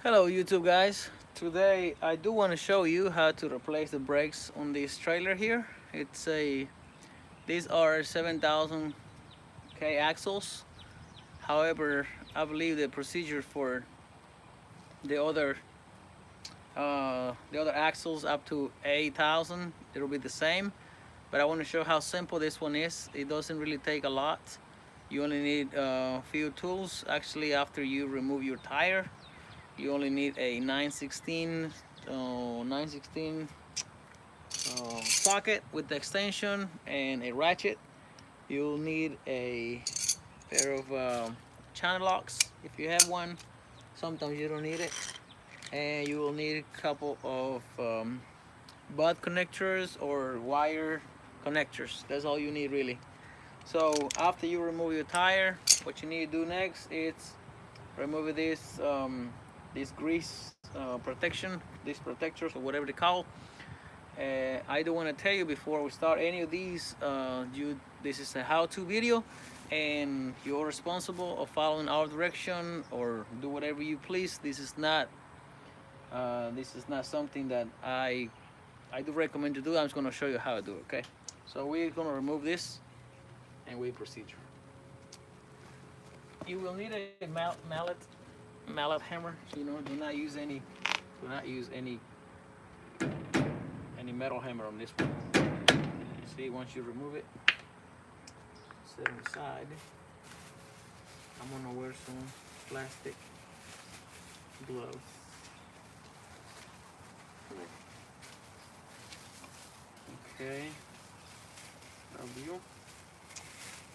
Hello YouTube guys. Today I do want to show you how to replace the brakes on this trailer here. These are 7,000 K axles. However, I believe the procedure for the other axles up to 8,000 it'll be the same. But I want to show how simple this one is. It doesn't really take a lot. You only need a few tools. Actually, after you remove your tire, you only need a 916 socket with the extension and a ratchet. You'll need a pair of channel locks if you have one. Sometimes you don't need it. And you will need a couple of butt connectors or wire connectors. That's all you need really. So after you remove your tire, what you need to do next is remove this grease protection, these protectors or whatever they call. I do want to tell you before we start any of these, this is a how-to video, and you're responsible of following our direction or do whatever you please. This is not something that I do recommend to do. I'm just going to show you how to do it. Okay, so we're going to remove this and we procedure. You will need a mallet hammer. So, do not use any metal hammer on this one. See, once you remove it, set it aside. I'm gonna wear some plastic gloves. Okay,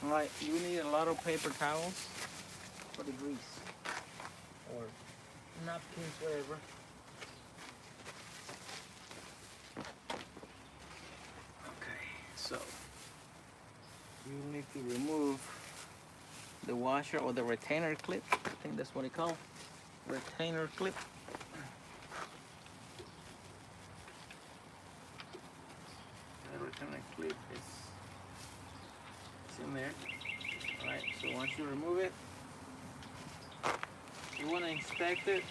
all right, you need a lot of paper towels for the grease or napkins, whatever. Okay, so you need to remove the washer or the retainer clip. I think that's what it called. Retainer clip. The retainer clip is in there. Alright, so once you remove it, you want to inspect it.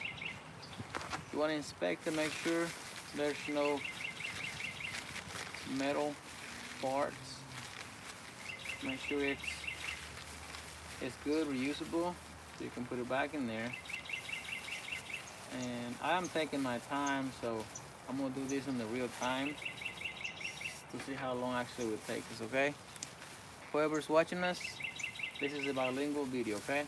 You want to inspect to make sure there's no metal parts. Make sure it's good, reusable, so you can put it back in there. And I'm taking my time, so I'm gonna do this in the real time to see how long actually it would take us. Okay, whoever's watching us, this is a bilingual video. Okay,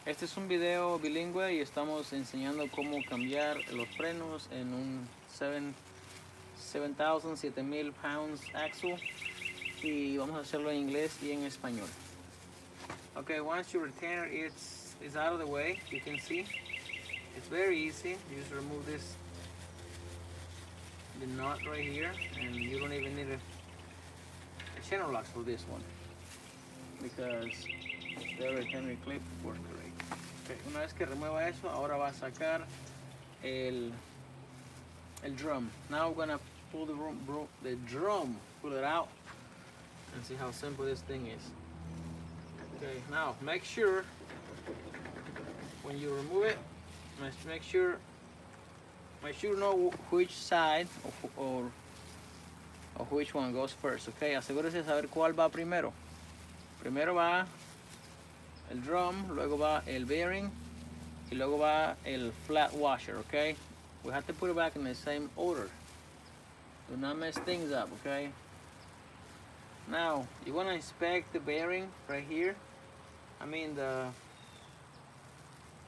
este es un video bilingüe y estamos enseñando cómo cambiar los frenos en un 7,000 pounds axle, y vamos a hacerlo en inglés y en español. Okay, once your retainer is out of the way, you can see it's very easy. You just remove the nut right here, and you don't even need a channel lock for this one because the retainer clip works great. Okay, una vez que remueva eso, ahora va a sacar el drum. Now we're gonna pull the drum, pull it out, and see how simple this thing is. Okay, now make sure when you remove it, make sure know which side or which one goes first. Okay, asegúrese de saber cuál va primero. Primero va el drum, luego va el bearing, y luego va el flat washer. Okay, we have to put it back in the same order. Do not mess things up. Okay. Now you want to inspect the bearing right here. I mean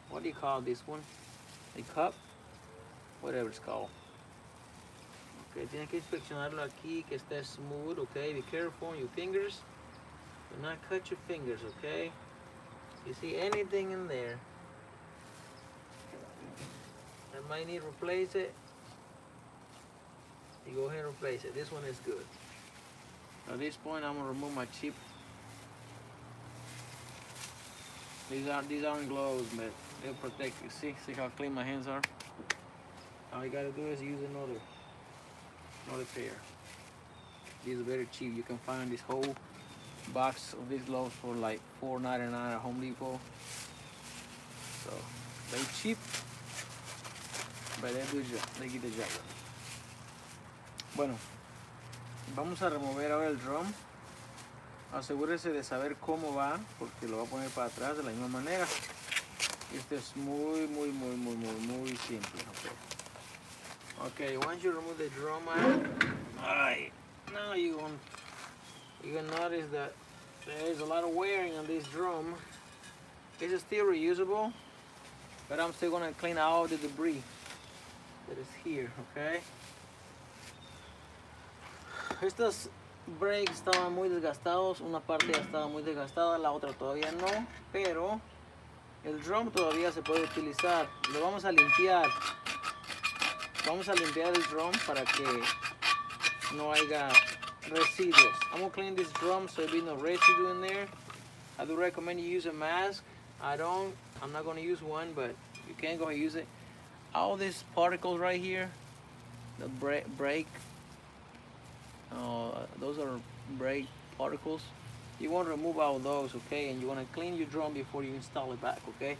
what do you call this one? The cup, whatever it's called. Okay, tienes que inspeccionarlo aquí, que esté smooth. Okay, be careful on your fingers. Do not cut your fingers. Okay. You see anything in there that might need to replace it, you go ahead and replace it. This one is good. At this point, I'm gonna remove my chip. These aren't gloves, but they'll protect you. See how clean my hands are? All you gotta do is use another pair. These are very cheap. You can find this whole box of these gloves for like $4.99 at Home Depot. So they're cheap. but they get the job. Bueno, vamos a remover ahora el drum. Asegúrese de saber cómo va, porque lo va a poner para atrás de la misma manera. Esto es muy simple. Okay, once you remove the drum out, now you're gonna notice that there is a lot of wearing on this drum. This is still reusable, but I'm still gonna clean out all the debris that is here, okay? Estos brakes estaban muy desgastados, una parte ya estaba muy desgastada, la otra todavía no, pero el drum todavía se puede utilizar. Lo vamos a limpiar. Vamos a limpiar el drum para que no haya residuos. I'm gonna clean this drum so there'll be no residue in there. I do recommend you use a mask. I'm not gonna use one, but you can go ahead and use it. All these particles right here, the brake, those are brake particles. You want to remove all those, okay? And you want to clean your drum before you install it back, okay?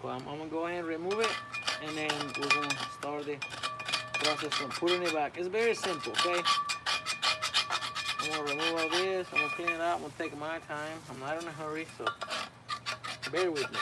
So I'm gonna go ahead and remove it, and then we're gonna start the process from putting it back. It's very simple, okay? I'm gonna remove all this. I'm gonna clean it out. I'm gonna take my time. I'm not in a hurry, so bear with me.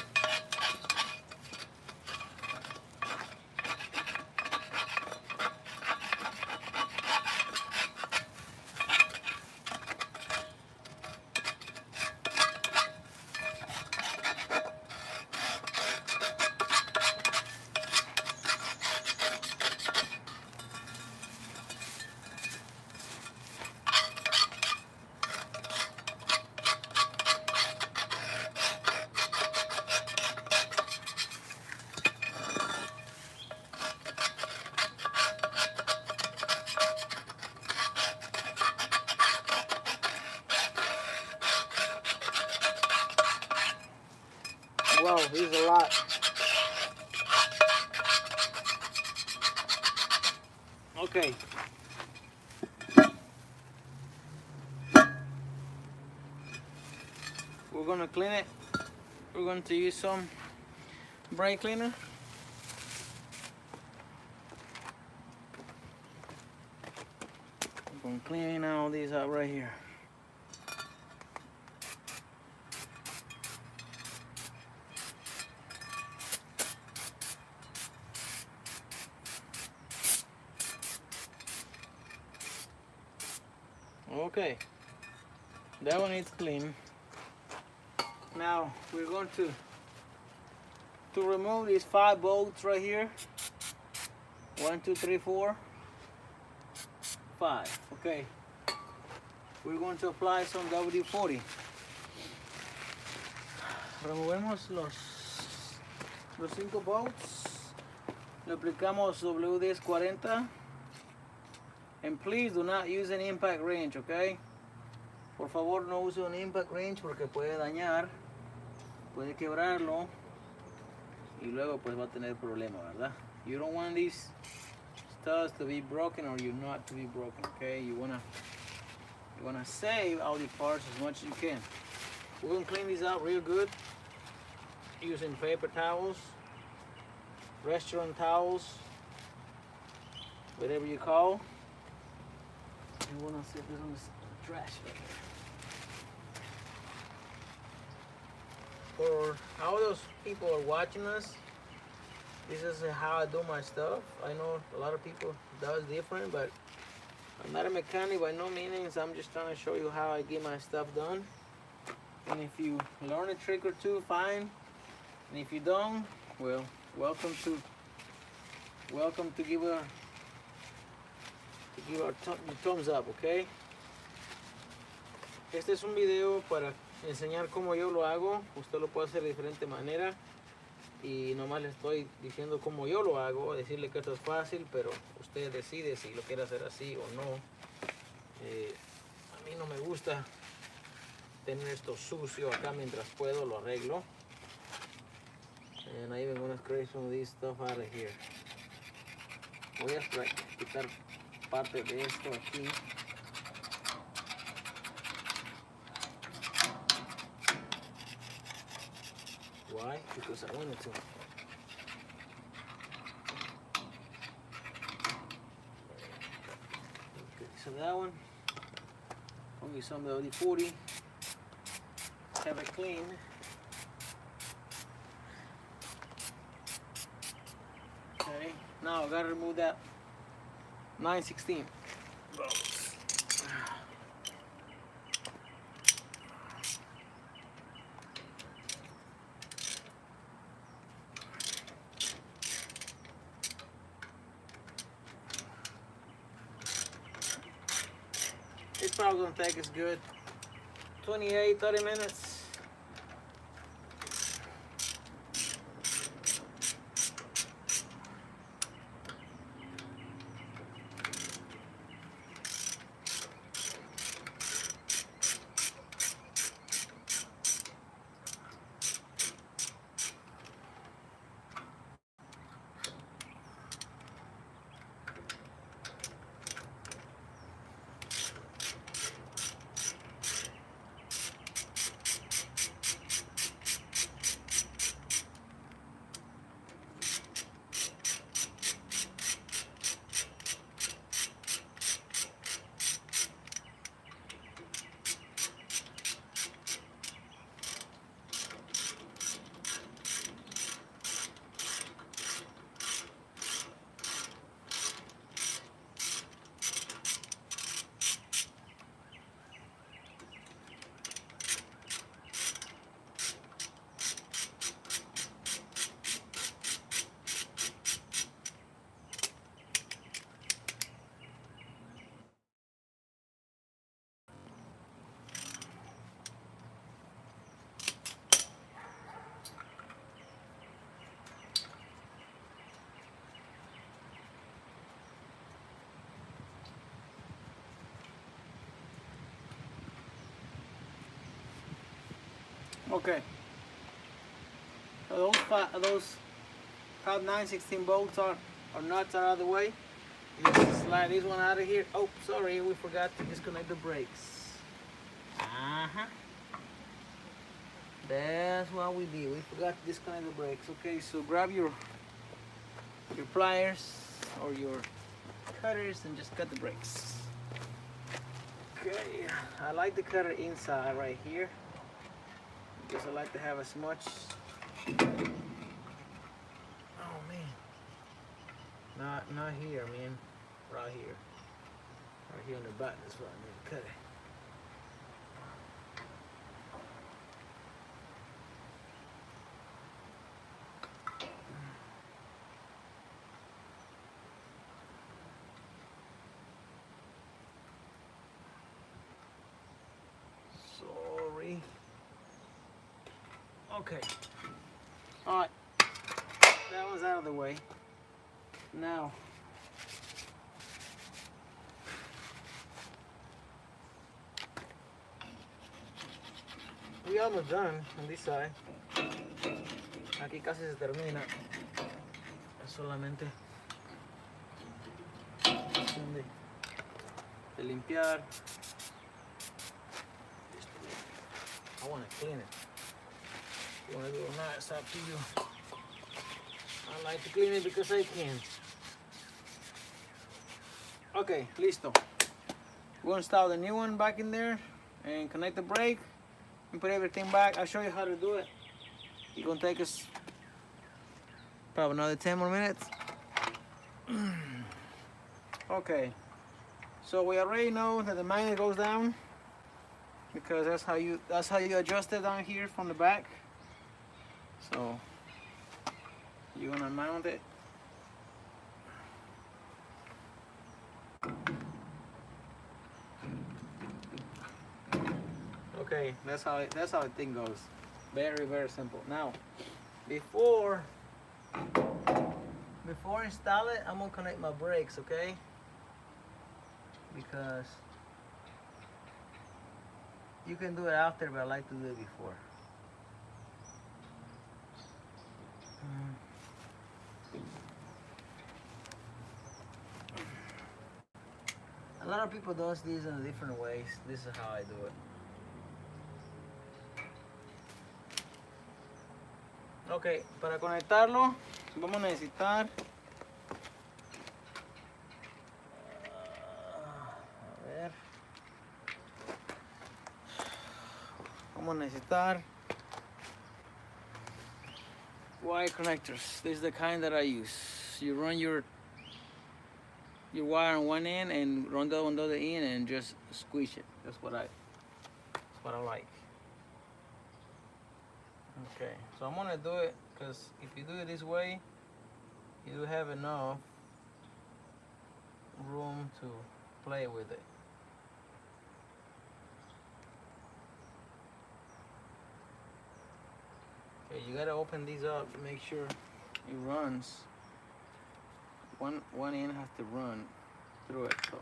Wow, this is a lot. Okay. We're gonna clean it. We're going to use some brake cleaner. I'm gonna clean all these out right here. Okay, that one is clean. Now we're going to remove these 5 bolts right here. 1, 2, 3, 4, 5. Okay, we're going to apply some WD-40. Removemos los 5 bolts. Le aplicamos WD-40. And please do not use an impact wrench, okay? Por favor, no use un impact wrench porque puede dañar, puede quebrarlo y luego pues va a tener problemas, ¿verdad? You don't want these studs to be broken or you not to be broken, okay? You wanna save all the parts as much as you can. We're gonna clean these out real good using paper towels, restaurant towels, whatever you call. You want to see if there's some trash right here. For all those people who are watching us, this is how I do my stuff. I know a lot of people does different, but I'm not a mechanic by no means. I'm just trying to show you how I get my stuff done. And if you learn a trick or two, fine. And if you don't, well, welcome to give our thumbs up, okay? Este es un video para enseñar cómo yo lo hago. Usted lo puede hacer de diferente manera y nomás le estoy diciendo cómo yo lo hago, decirle que esto es fácil, pero usted decide si lo quiere hacer así o no. A mí no me gusta tener esto sucio acá. Mientras puedo lo arreglo. And I even want to create some of this stuff out of here. Voy a quitar parte de esto aquí. Why? Because I wanted to. so that one, only some of the 40. Have it clean. Okay, now I gotta remove that 9/16 bolts. It's probably gonna take us good 28-30 minutes. Okay, so those top 9/16 bolts or nuts are out of the way. You just slide this one out of here. Oh, sorry, we forgot to disconnect the brakes. That's what we did. We forgot to disconnect the brakes. Okay, so grab your pliers or your cutters and just cut the brakes. Okay, I like to cut it inside right here, because I like to have as much. Oh man, not here, man. Right here on the butt. That's where I need to cut it. Sorry. Okay. All right. That one's out of the way. Now, we almost done on this side. Aquí casi se termina. Es solamente cuestión de limpiar. I want to clean it. If you want to do it not, it's up to you. I like to clean it because I can. Okay, listo. We're going to install the new one back in there and connect the brake and put everything back. I'll show you how to do it. It's going to take us probably another 10 more minutes. Okay, so we already know that the magnet goes down, because that's how you adjust it down here from the back. So you're gonna mount it. Okay, that's how the thing goes. Very, very simple. Now, before install it, I'm gonna connect my brakes, okay? Because you can do it after, but I like to do it before. A lot of people do this in different ways. This is how I do it. Ok, para conectarlo vamos a necesitar, a vamos a necesitar wire connectors. This is the kind that I use. You run your wire on one end and run the on the other end and just squeeze it. That's what I like. Okay, so I'm gonna do it because if you do it this way, you do have enough room to play with it. Okay, you gotta open these up to make sure it runs. One end has to run through it. So.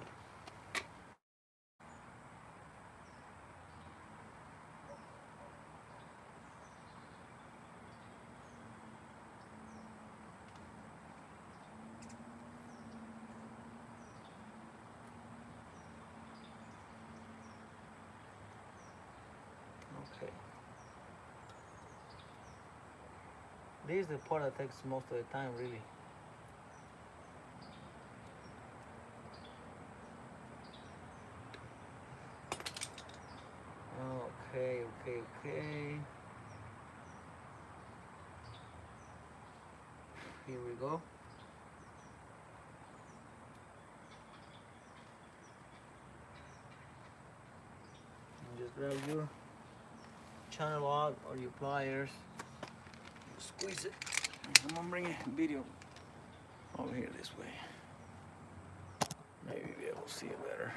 Okay. This is the part that takes most of the time, really. Okay. Here we go. And just grab your channel lock or your pliers. Squeeze it. I'm gonna bring a video over here this way. Maybe be able to see it better.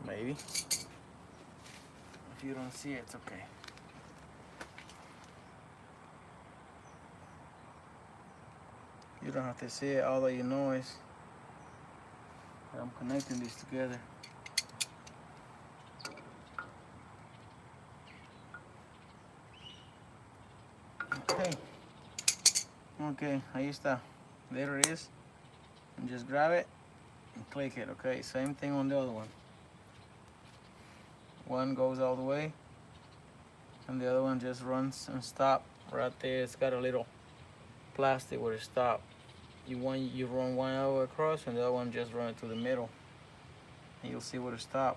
Maybe. If you don't see it, it's okay. You don't have to see it. All that you know is that I'm connecting these together. Okay, ahí está. There it is. And just grab it and click it, okay? Same thing on the other one. One goes all the way and the other one just runs and stops right there. It's got a little plastic where it stops. You run one over across and the other one just run it to the middle. And you'll see where to stop.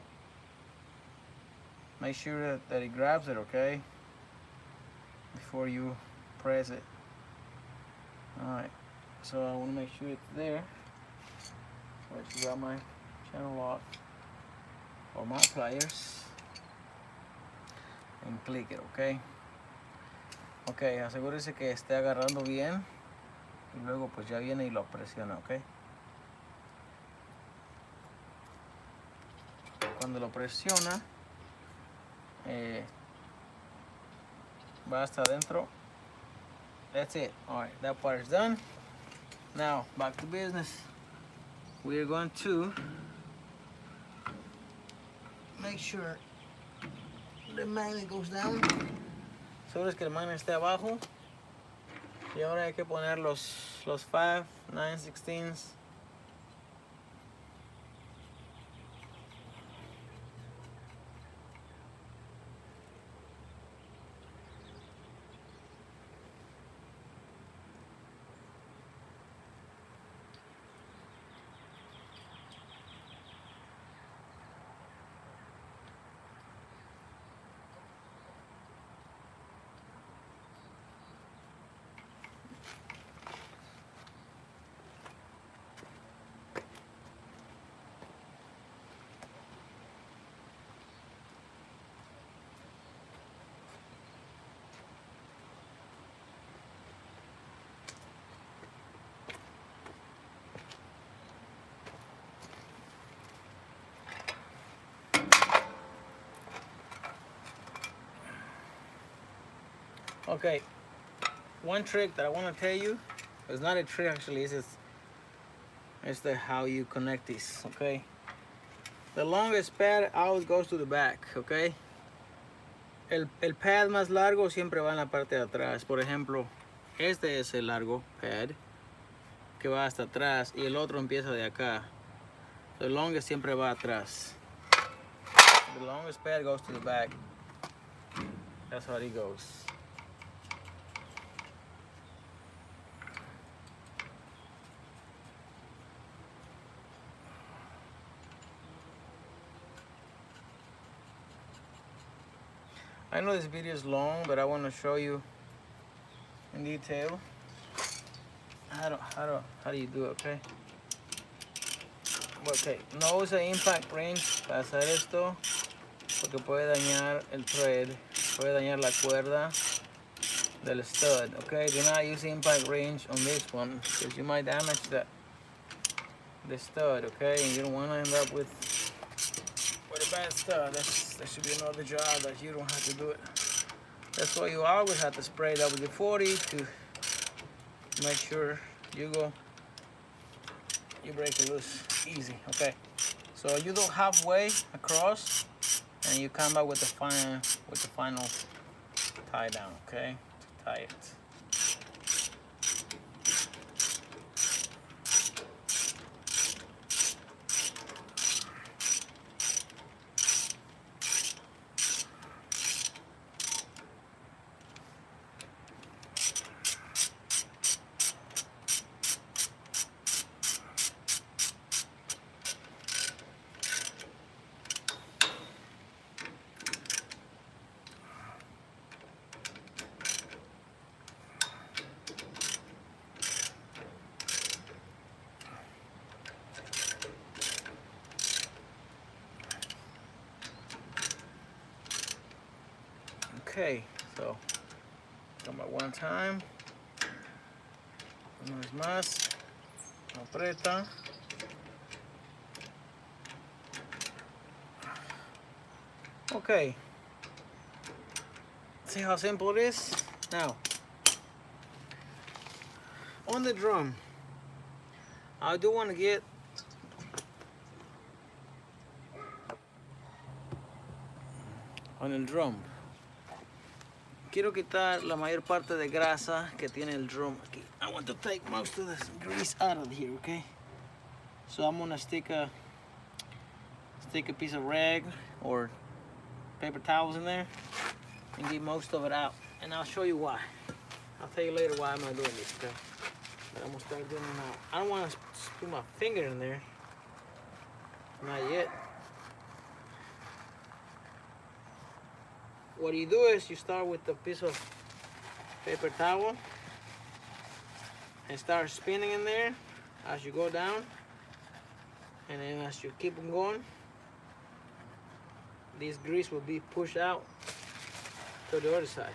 Make sure that it grabs it, okay? Before you press it. Alright, so I want to make sure it's there. Let's grab my channel lock or my pliers and click it, okay? Ok, asegúrese que esté agarrando bien y luego pues ya viene y lo presiona, ok? Cuando lo presiona va hasta adentro. That's it. Alright, that part is done. Now, back to business. We are going to make sure the magnet goes down. Seguro que el magnet esté abajo. Y ahora hay que poner los 5, 9, 16s. Okay, one trick that I want to tell you, it's not a trick actually, it's the how you connect this, okay? The longest pad always goes to the back, okay? El pad más largo siempre va en la parte de atrás. Por ejemplo, este es el largo pad que va hasta atrás y el otro empieza de acá. The longest siempre va atrás. The longest pad goes to the back. That's how it goes. I know this video is long, but I want to show you in detail how do you do it, okay? Ok, no use impact wrench para hacer esto porque puede dañar el thread, puede dañar la cuerda del stud, okay? Do not use impact wrench on this one because you might damage the stud, okay? And you don't want to end up with a bad stud. That should be another job that you don't have to do it. That's why you always have to spray WD-40 to make sure you break it loose easy, okay? So you go halfway across and you come back with the final tie down, okay? To tie it. Okay, so come back one time. Una vez más. Aprieta. Okay. See how simple it is? Now, on the drum, I do want to get on el drum. Quiero quitar la mayor parte de grasa que tiene el drum aquí. I want to take most of this grease out of here, okay? So I'm gonna stick a piece of rag or paper towels in there and get most of it out. And I'll show you why. I'll tell you later why I'm not doing this, okay? But I'm gonna start doing it now. I don't wanna put my finger in there. Not yet. What you do is you start with a piece of paper towel and start spinning in there as you go down, and then as you keep on going, this grease will be pushed out to the other side.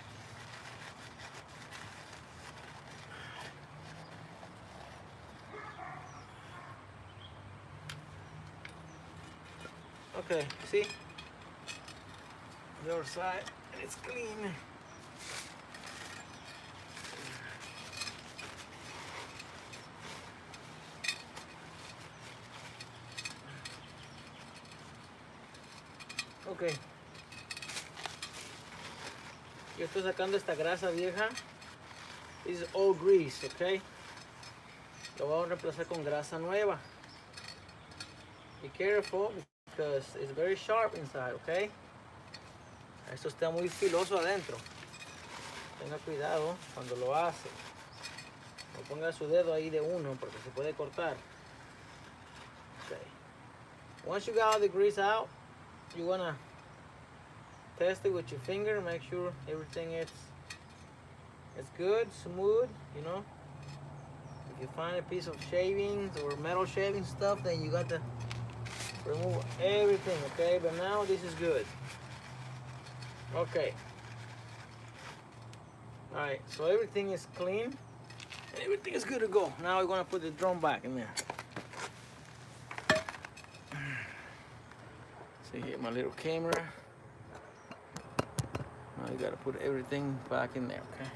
Okay, see? The other side, and it's clean. Okay. Yo estoy sacando esta grasa vieja. This is old grease, okay? Lo voy a reemplazar con grasa nueva. Be careful because it's very sharp inside, okay? Esto está muy filoso adentro. Tenga cuidado cuando lo hace. No ponga su dedo ahí de uno porque se puede cortar. Okay. Once you got all the grease out, you wanna test it with your finger. Make sure everything is good, smooth. You know. If you find a piece of shavings or metal shaving stuff, then you got to remove everything. Okay. But now this is good. Okay. Alright, so everything is clean and everything is good to go. Now we're gonna put the drum back in there. See here, my little camera. Now you gotta put everything back in there, okay?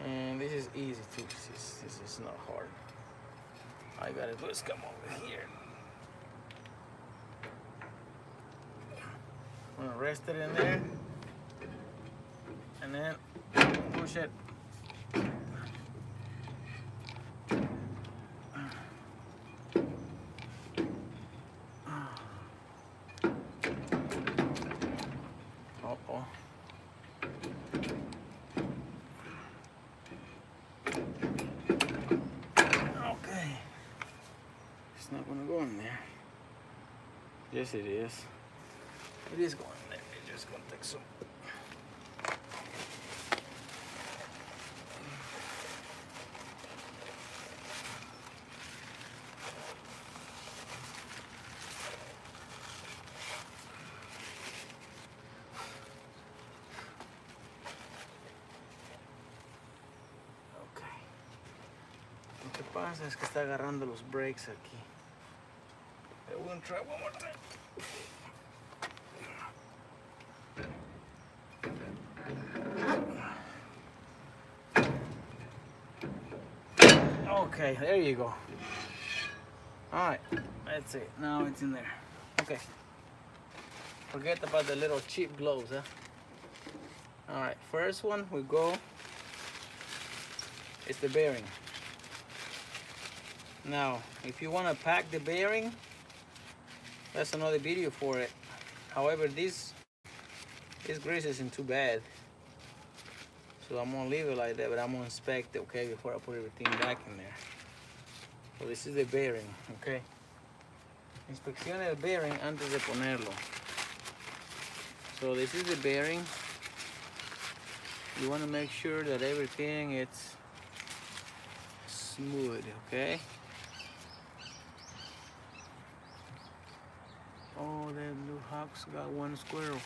And this is easy too. This is not hard. All you gotta do is come over here. I'm gonna rest it in there and then push it. Uh-oh. Okay. It's not gonna go in there. Yes, it is. It is going there. It's just gonna take some Lo que pasa es que está agarrando los brakes aquí. We're gonna try one more time. Okay, there you go. All right, that's it. Now it's in there. Okay. Forget about the little cheap gloves, huh? All right, first one we go is the bearing. Now, if you want to pack the bearing, that's another video for it. However, this grease isn't too bad, so I'm gonna leave it like that, but I'm gonna inspect it, okay, before I put everything back in there. So this is the bearing, okay. Inspeccione el bearing antes de ponerlo. So this is the bearing. You want to make sure that everything is smooth, okay. Oh, that blue hawk's got one squirrel.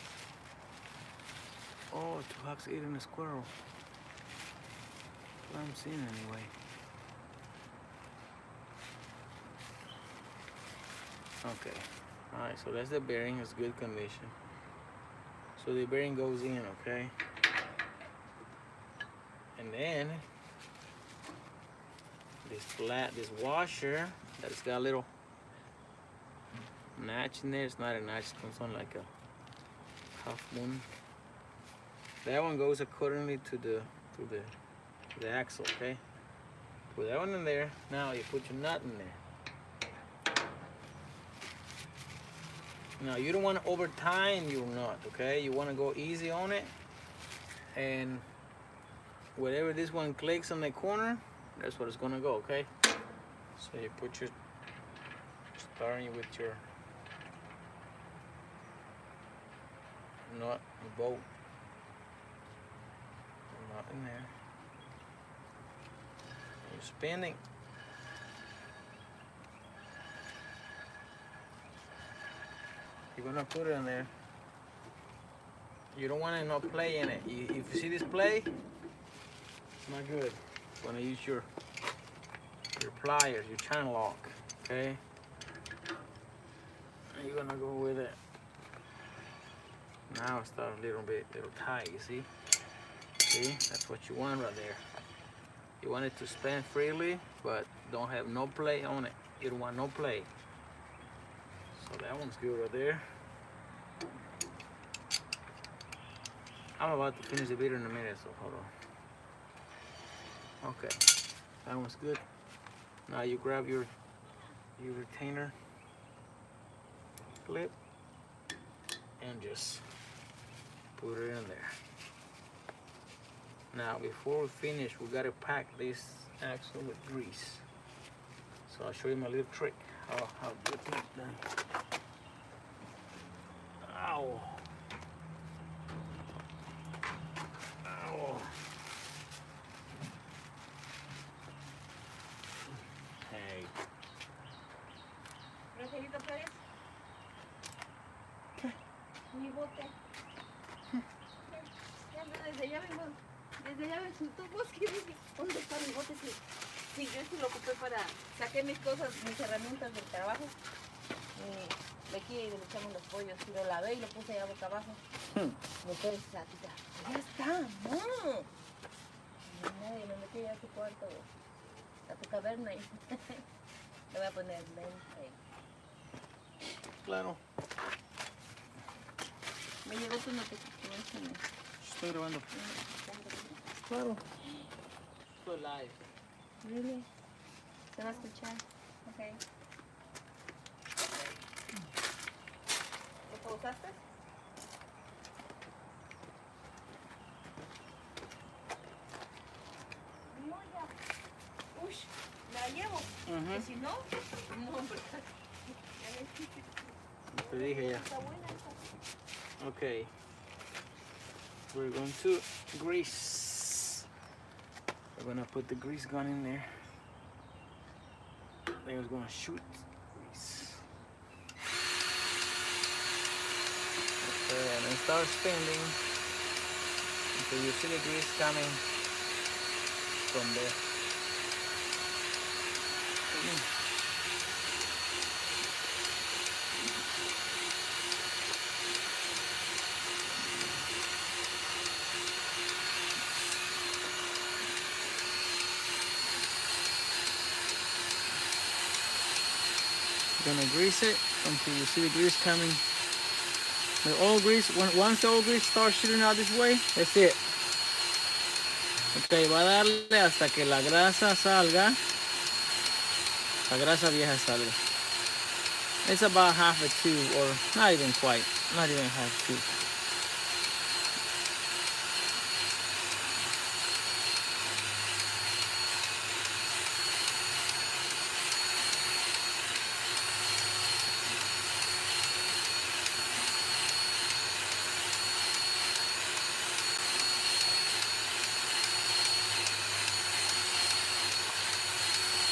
Oh, two hawks eating a squirrel. That's what I'm seeing anyway. Okay, alright, so that's the bearing, it's good condition. So the bearing goes in, okay? And then this washer that's got a little notch in there. It's not a notch, it comes on like a half moon. That one goes accordingly to the axle, okay? Put that one in there. Now you put your nut in there. Now you don't want to over tighten your nut, okay? You want to go easy on it, and wherever this one clicks on the corner, that's what it's gonna go, okay? So you put your, starting with your nut, bolt, nut in there. You're spinning. You're gonna put it in there. You don't want to not play in it. If you see this play, it's not good. You want to use your pliers, your channel lock, okay? And you're gonna go with it. Now it's starting a little tight. You see? See? That's what you want right there. You want it to spin freely, but don't have no play on it. You don't want no play. So that one's good right there. I'm about to finish the video in a minute, so hold on. Okay, that one's good. Now you grab your retainer clip and just put it in there. Now before we finish, we gotta pack this axle with grease. So I'll show you my little trick. How to get this done. Ow. Ow. Hey. Rogelito Pérez. Mi bote. Desde allá vengo. Desde allá vengo. ¿Tú vos qué dices? ¿Dónde está mi bote? Sí, yo sí lo ocupé para saqué mis cosas, mis herramientas del trabajo. De aquí le echamos los pollos. Lo lavé y lo puse allá boca abajo. Entonces, ya está, no. Nadie me metí a tu cuarto, a tu caverna y le voy a poner lente ahí. Claro. Me llegó tu notificación. Estoy grabando. Claro. Estoy live. Really? ¿Se va a escuchar? Ok. ¿Lo pausaste? No, ya. Ush, la llevo. Que si no, no, hombre. Te dije ya. Está buena esta. Okay. We're going to grease. We're gonna put the grease gun in there. Then we're gonna shoot grease. Okay, and then start spinning until you see the grease coming from there. Gonna grease it until you see the grease coming. The oil grease, once the oil grease starts shooting out this way, that's it. Ok, va a darle hasta que la grasa salga, la grasa vieja salga. It's about half a tube, or not even quite, not even half a tube.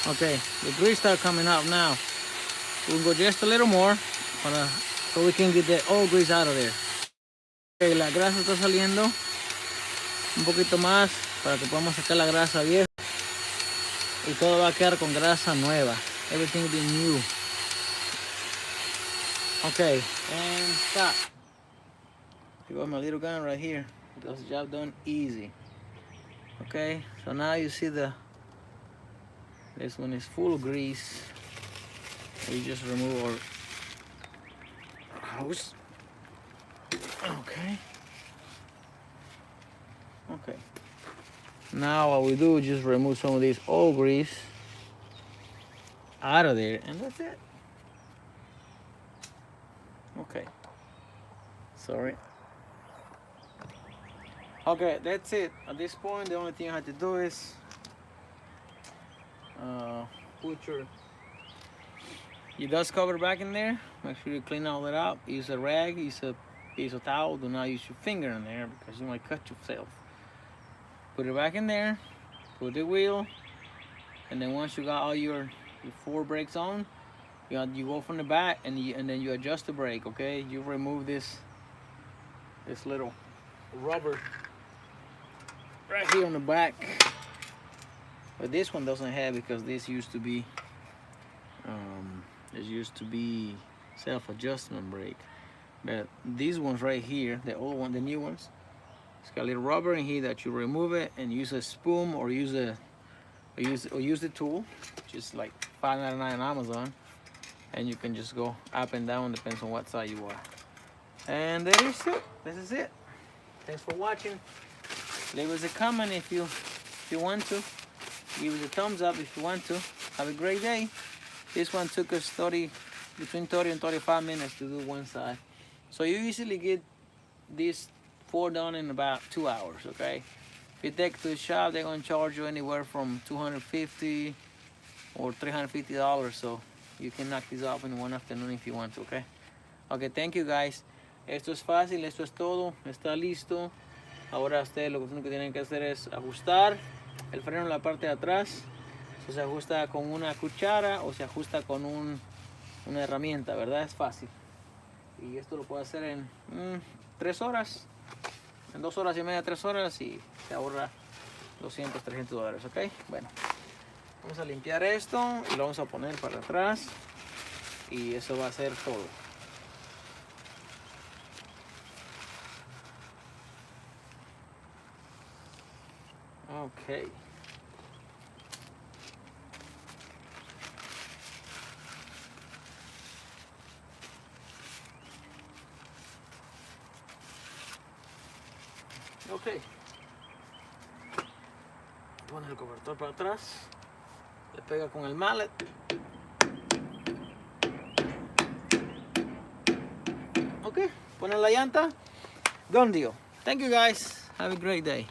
Okay, the grease start coming out now. We'll go just a little more so we can get the oil grease out of there. Okay, la grasa está saliendo un poquito más para que podamos sacar la grasa vieja y todo va a quedar con grasa nueva. Everything will be new. Okay, and stop. I got my little gun right here. It does the job done easy. Okay, so now you see this one is full of grease. We just remove our hose. Okay. Okay. Now what we do is just remove some of this oil grease out of there, and that's it. Okay. Sorry. Okay, that's it. At this point, the only thing I have to do is put your dust cover back in there. Make sure you clean all that out. Use a rag, use a piece of towel. Do not use your finger in there because you might cut yourself. Put it back in there, put the wheel, and then once you got all your 4 brakes on, you go from the back and then you adjust the brake. Okay, you remove this little rubber right here on the back, but this one doesn't have, because this used to be self-adjustment brake. But these ones right here, the old one, the new ones, it's got a little rubber in here that you remove it and use a spoon or use the tool, just like $5.99 on Amazon, and you can just go up and down, depends on what side you are. And that is it. This is it. Thanks for watching. Leave us a comment if you want to. Give us a thumbs up if you want to. Have a great day. This one took us between 30 and 35 minutes to do one side. So you easily get these 4 done in about 2 hours, okay? If you take it to the shop, they're gonna charge you anywhere from $250 or $350, so you can knock these off in one afternoon if you want to, okay? Okay, thank you guys. Esto es fácil, esto es todo, está listo. Ahora ustedes lo único que tienen que hacer es ajustar el freno en la parte de atrás. Se ajusta con una cuchara o se ajusta con una herramienta, ¿verdad? Es fácil. Y esto lo puede hacer en 3 horas, en 2 horas y media, 3 horas, y se ahorra $200, $300, ¿ok? Bueno, vamos a limpiar esto y lo vamos a poner para atrás y eso va a ser todo. Ok. Ok. Pone el cobertor para atrás. Le pega con el mallet. Ok. Pone la llanta. Done deal. Thank you guys. Have a great day.